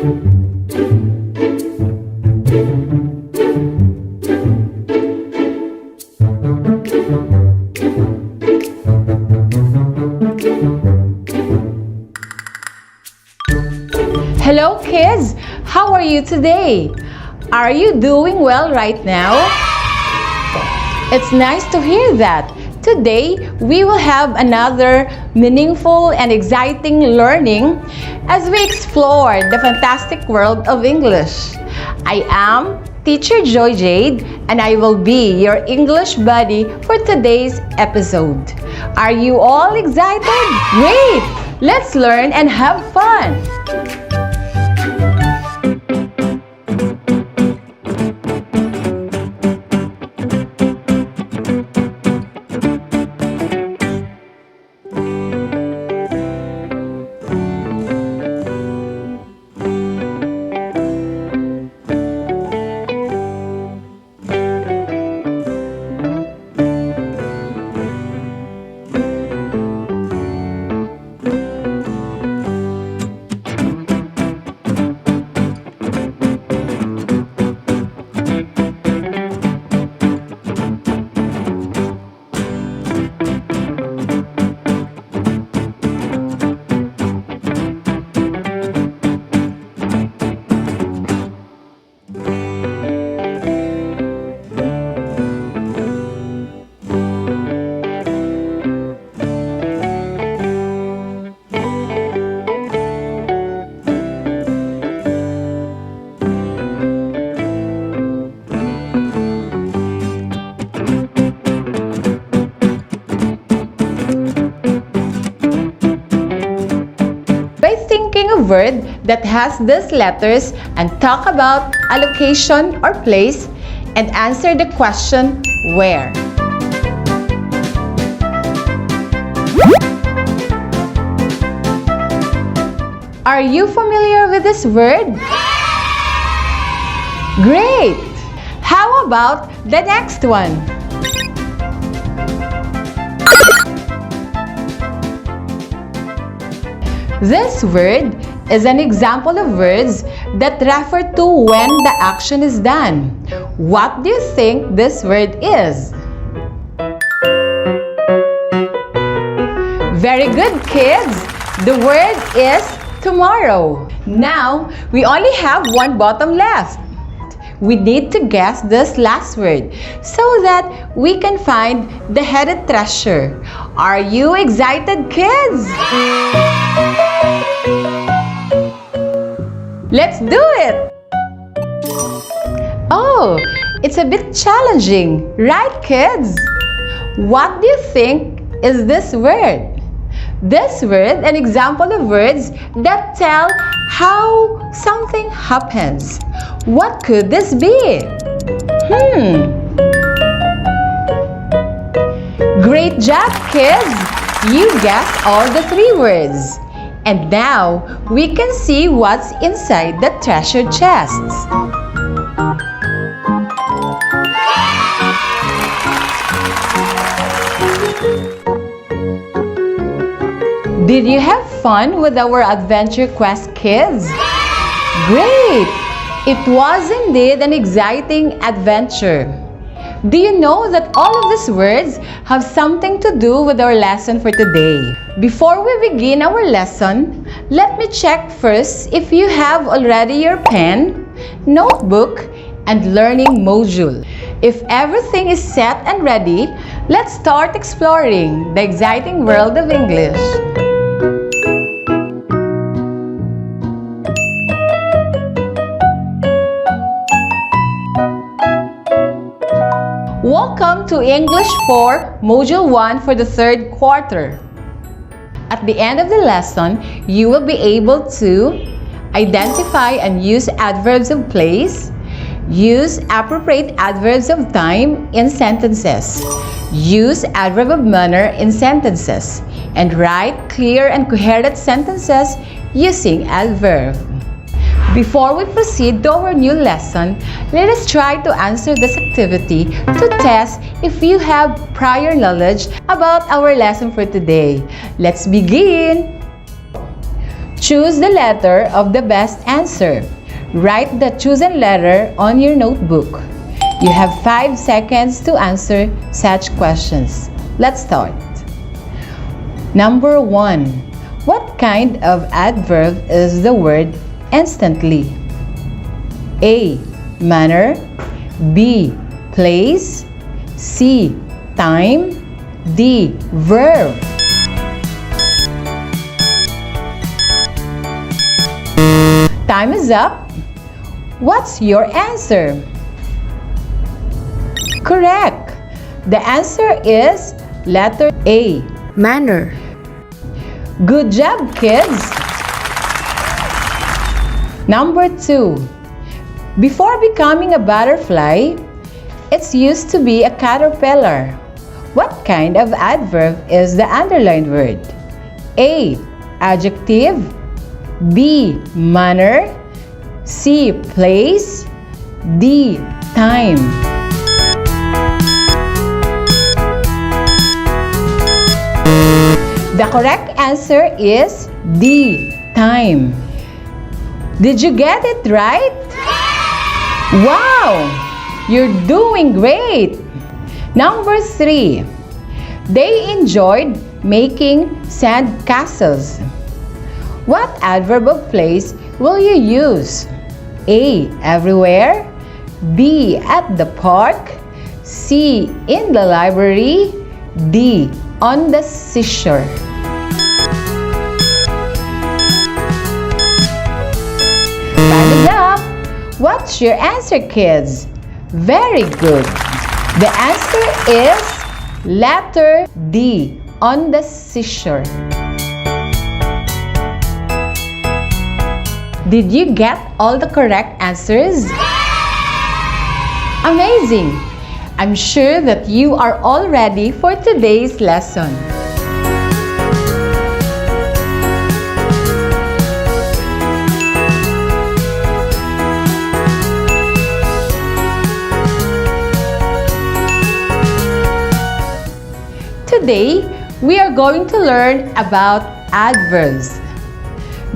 Hello kids! How are you today? Are you doing well right now? It's nice to hear that. Today, we will have another meaningful and exciting learning as we explore the fantastic world of English. I am Teacher Jade and I will be your English buddy for today's episode. Are you all excited? Great! Let's learn and have fun! A word that has these letters and talk about a location or place and answer the question where. Are you familiar with this word? Great! How about the next one? This word is an example of words that refer to when the action is done. What do you think this word is? Very good, kids! The word is tomorrow. Now, we only have one bottom left. We need to guess this last word so that we can find the hidden treasure. Are you excited, kids? Let's do it! Oh, it's a bit challenging, right, kids? What do you think is this word? This word, an example of words that tell how something happens. What could this be? Great job, kids! You guessed all the three words. And now, we can see what's inside the treasure chests. Did you have fun with our adventure quest, kids? Great! It was indeed an exciting adventure. Do you know that all of these words have something to do with our lesson for today? Before we begin our lesson, let me check first if you have already your pen, notebook, and learning module. If everything is set and ready, let's start exploring the exciting world of English. Welcome to English 4, Module 1 for the third quarter. At the end of the lesson, you will be able to identify and use adverbs of place, use appropriate adverbs of time in sentences, use adverb of manner in sentences, and write clear and coherent sentences using adverb. Before we proceed to our new lesson, let us try to answer this activity to test if you have prior knowledge about our lesson for today. Let's begin! Choose the letter of the best answer. Write the chosen letter on your notebook. You have 5 seconds to answer such questions. Let's start. Number 1. What kind of adverb is the word instantly? A. Manner. B. Place. C. Time. D. Verb. Time is up. What's your answer? Correct. The answer is letter A. Manner. Good job, kids. Number 2. Before becoming a butterfly, it's used to be a caterpillar. What kind of adverb is the underlined word? A. Adjective. B. Manner. C. Place. D. Time. The correct answer is D. Time. Did you get it right? Wow! You're doing great! Number 3. They enjoyed making sand castles. What adverb of place will you use? A. Everywhere. B. At the park. C. In the library. D. On the seashore. Time is up. What's your answer, kids? Very good. The answer is letter D. On the seashore. Did you get all the correct answers? Amazing! I'm sure that you are all ready for today's lesson. Today, we are going to learn about adverbs.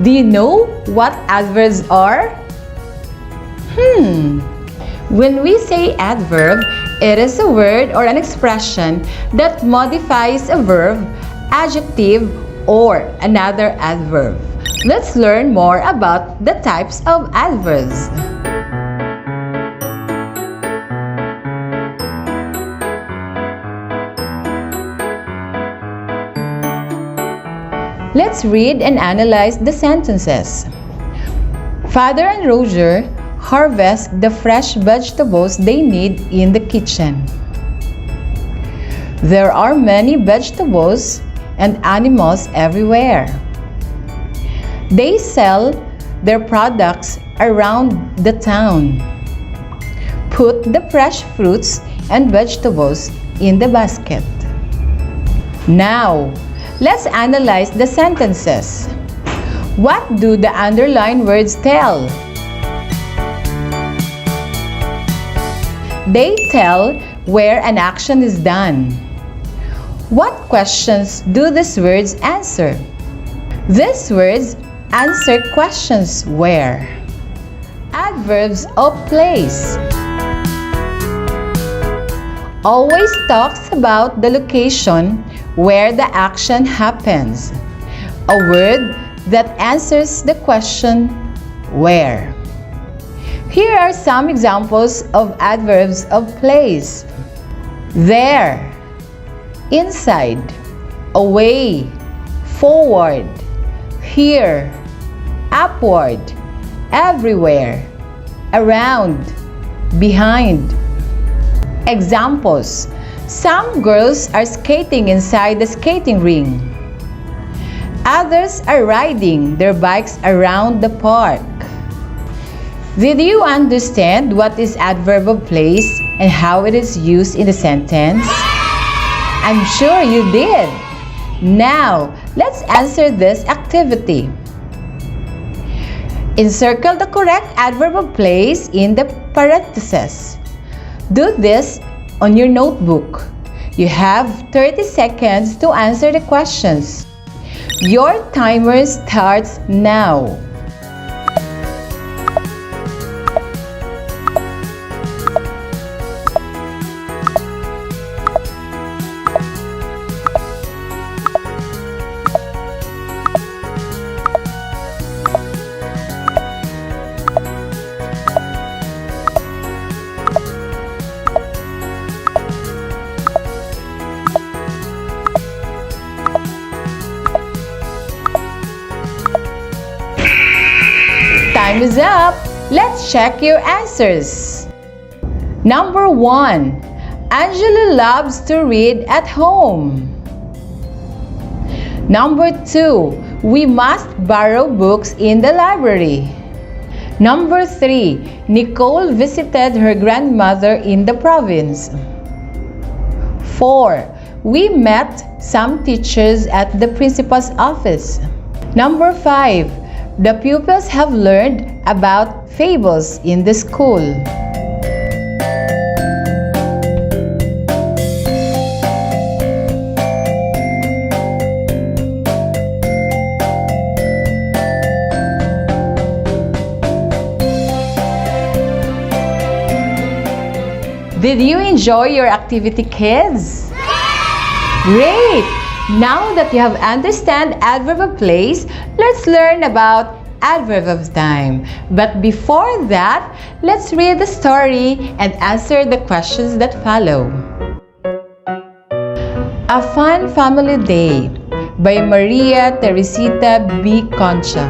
Do you know what adverbs are? When we say adverb, it is a word or an expression that modifies a verb, adjective, or another adverb. Let's learn more about the types of adverbs. Let's read and analyze the sentences. Father and Roger harvest the fresh vegetables they need in the kitchen. There are many vegetables and animals everywhere. They sell their products around the town. Put the fresh fruits and vegetables in the basket. Now, let's analyze the sentences. What do the underlined words tell? They tell where an action is done. What questions do these words answer? These words answer questions where. Adverbs of place. Always talks about the location where the action happens. A word that answers the question where. Here are some examples of adverbs of place. There, inside, away, forward, here, upward, everywhere, around, behind. Examples. Some girls are skating inside the skating ring. Others are riding their bikes around the park. Did you understand what is adverb of place and how it is used in the sentence? I'm sure you did. Now, let's answer this activity. Encircle the correct adverb of place in the parentheses. Do this on your notebook. You have 30 seconds to answer the questions. Your timer starts now. Time is up! Let's check your answers. Number 1. Angela loves to read at home. Number 2. We must borrow books in the library. Number 3. Nicole visited her grandmother in the province. 4. We met some teachers at the principal's office. Number 5. The pupils have learned about fables in the school. Did you enjoy your activity, kids? Great! Now that you have understand adverb of place, let's learn about adverb of time. But before that, let's read the story and answer the questions that follow. A Fun Family Day by Maria Teresita B. Concha.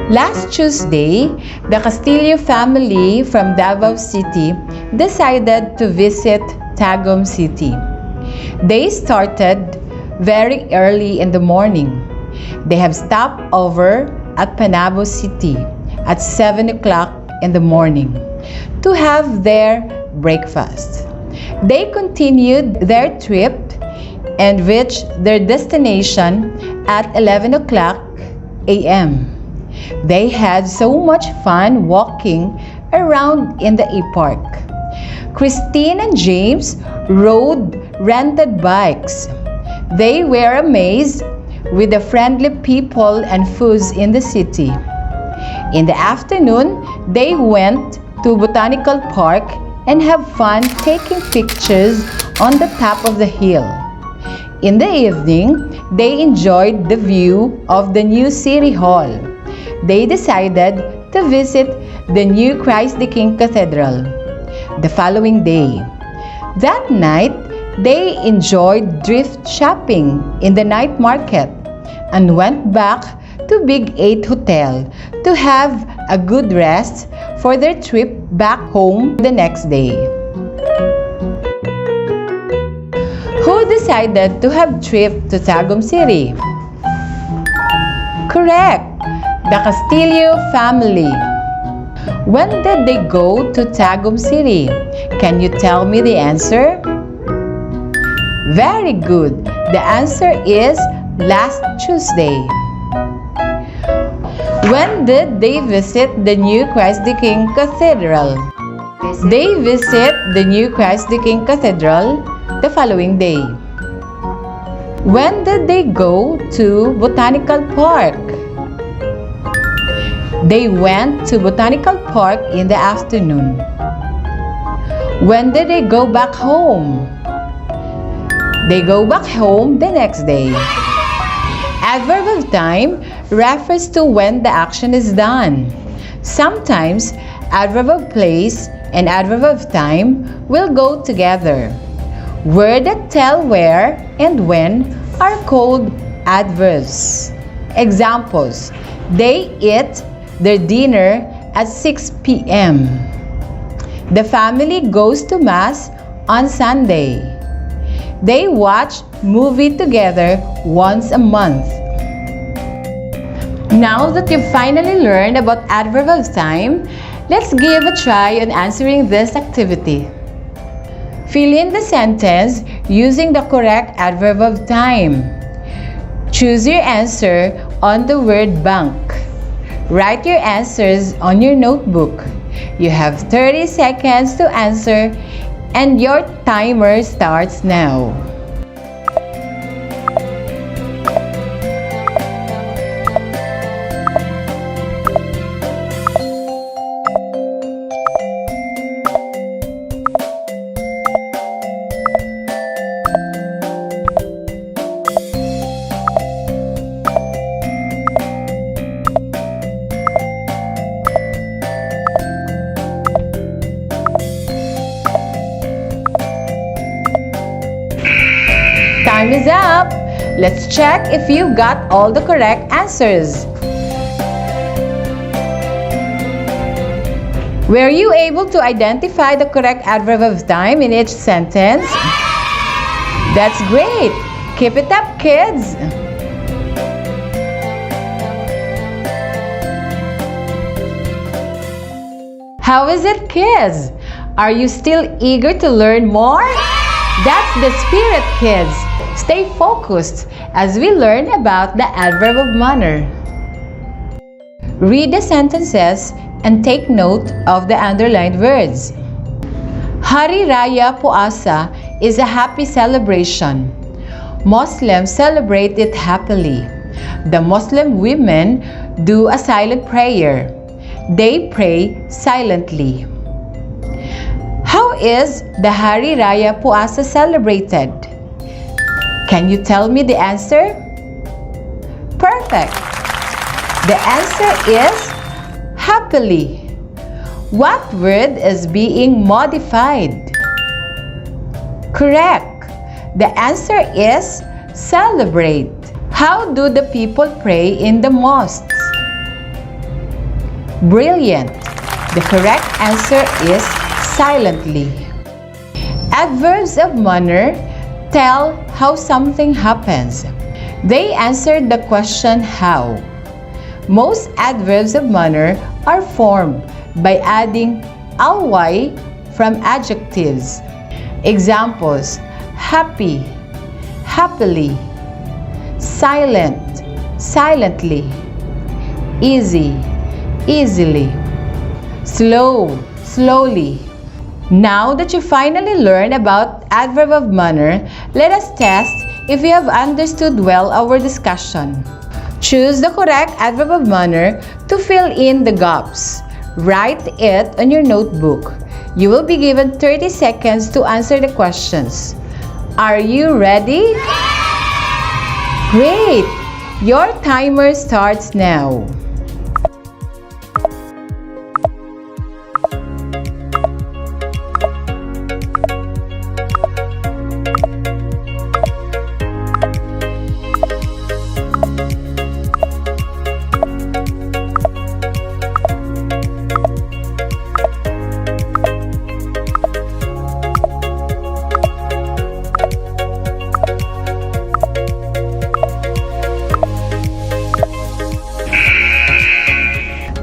Last Tuesday, the Castillo family from Davao City decided to visit Tagum City. They started very early in the morning. They have stopped over at Panabo City at 7 o'clock in the morning to have their breakfast. They continued their trip and reached their destination at 11 o'clock a.m. They had so much fun walking around in the e-park. Christine and James rode rented bikes. They were amazed with the friendly people and foods in the city. In the afternoon, they went to Botanical Park and have fun taking pictures on the top of the hill. In the evening, they enjoyed the view of the new City Hall. They decided to visit the new Christ the King Cathedral the following day. That night, they enjoyed thrift shopping in the night market and went back to Big 8 Hotel to have a good rest for their trip back home the next day. Who decided to have trip to Tagum City? Correct! The Castillo family. When did they go to Tagum City? Can you tell me the answer? Very good. The answer is last Tuesday. When did they visit the new Christ the King Cathedral? They visit the new Christ the King Cathedral the following day. When did they go to Botanical Park? They went to Botanical Park in the afternoon. When did they go back home? They go back home the next day. Adverb of time refers to when the action is done. Sometimes adverb of place and adverb of time will go together. Words that tell where and when are called adverbs. Examples: they eat their dinner at 6 p.m. The family goes to Mass on Sunday. They watch movie together once a month. Now that you've finally learned about adverb of time, let's give a try on answering this activity. Fill in the sentence using the correct adverb of time. Choose your answer on the word bank. Write your answers on your notebook. You have 30 seconds to answer and your timer starts now. Time is up! Let's check if you got all the correct answers. Were you able to identify the correct adverb of time in each sentence? That's great! Keep it up, kids! How is it, kids? Are you still eager to learn more? That's the spirit, kids! Stay focused as we learn about the adverb of manner. Read the sentences and take note of the underlined words. Hari Raya Puasa is a happy celebration. Muslims celebrate it happily. The Muslim women do a silent prayer. They pray silently. How is the Hari Raya Puasa celebrated? Can you tell me the answer? Perfect! The answer is happily. What word is being modified? Correct. The answer is celebrate. How do the people pray in the mosques? Brilliant. The correct answer is silently. Adverbs of manner tell how something happens. They answered the question how. Most adverbs of manner are formed by adding ly from adjectives. Examples: happy, happily, silent, silently, easy, easily, slow, slowly. Now that you finally learned about adverb of manner, let us test if you have understood well our discussion. Choose the correct adverb of manner to fill in the gaps. Write it on your notebook. You will be given 30 seconds to answer the questions. Are you ready? Great! Your timer starts now.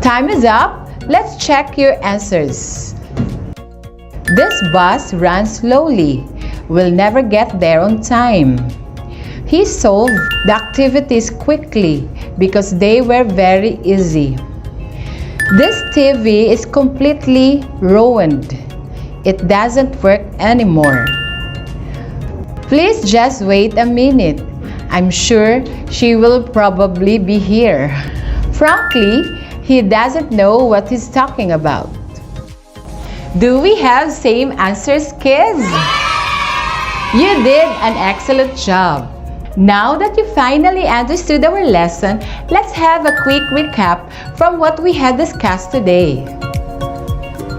Time is up. Let's check your answers. This bus runs slowly. We'll never get there on time. He solved the activities quickly because they were very easy. This TV is completely ruined. It doesn't work anymore. Please just wait a minute. I'm sure she will probably be here. Frankly, he doesn't know what he's talking about. Do we have same answers, kids? You did an excellent job. Now that you finally understood our lesson, let's have a quick recap from what we had discussed today.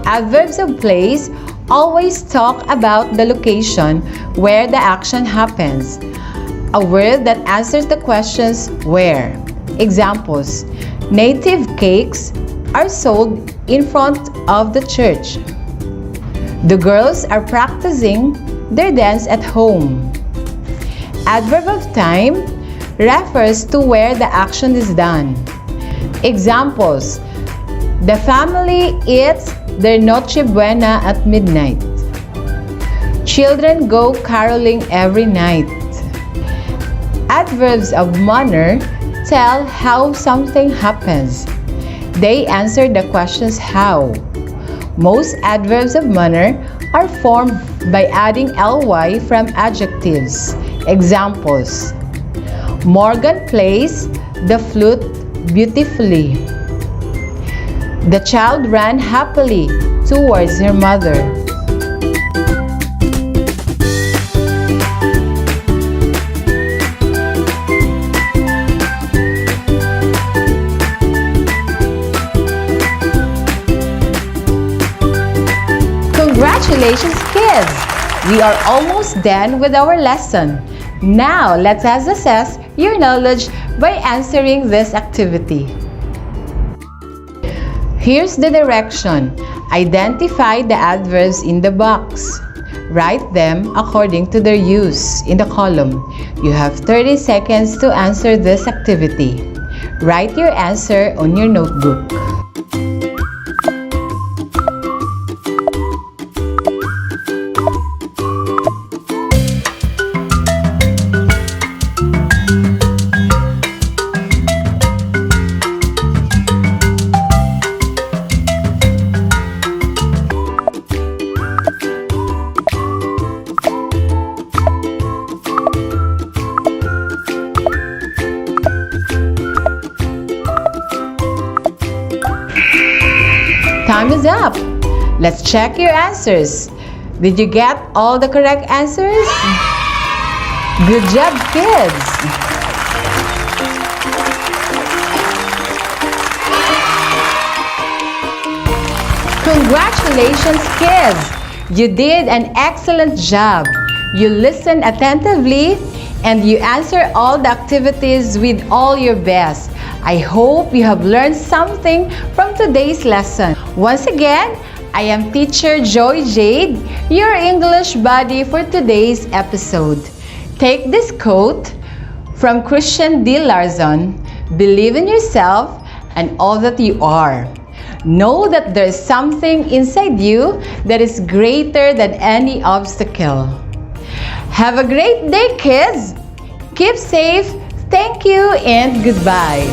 Adverbs of place always talk about the location where the action happens. A word that answers the questions where. Examples: native cakes are sold in front of the church. The girls are practicing their dance at home. Adverb of time refers to where the action is done. Examples: the family eats their Noche Buena at midnight. Children go caroling every night. Adverbs of manner tell how something happens. They answer the questions how. Most adverbs of manner are formed by adding ly from adjectives. Examples: Morgan plays the flute beautifully. The child ran happily towards her mother. Congratulations, kids! We are almost done with our lesson. Now, let us assess your knowledge by answering this activity. Here's the direction. Identify the adverbs in the box. Write them according to their use in the column. You have 30 seconds to answer this activity. Write your answer on your notebook. Time is up. Let's check your answers. Did you get all the correct answers? Good job, kids! Congratulations, kids! You did an excellent job. You listened attentively and you answered all the activities with all your best. I hope you have learned something from today's lesson. Once again, I am Teacher Joy Jade, your English buddy for today's episode. Take this quote from Christian D. Larson: believe in yourself and all that you are. Know that there is something inside you that is greater than any obstacle. Have a great day, kids! Keep safe. Thank you and goodbye.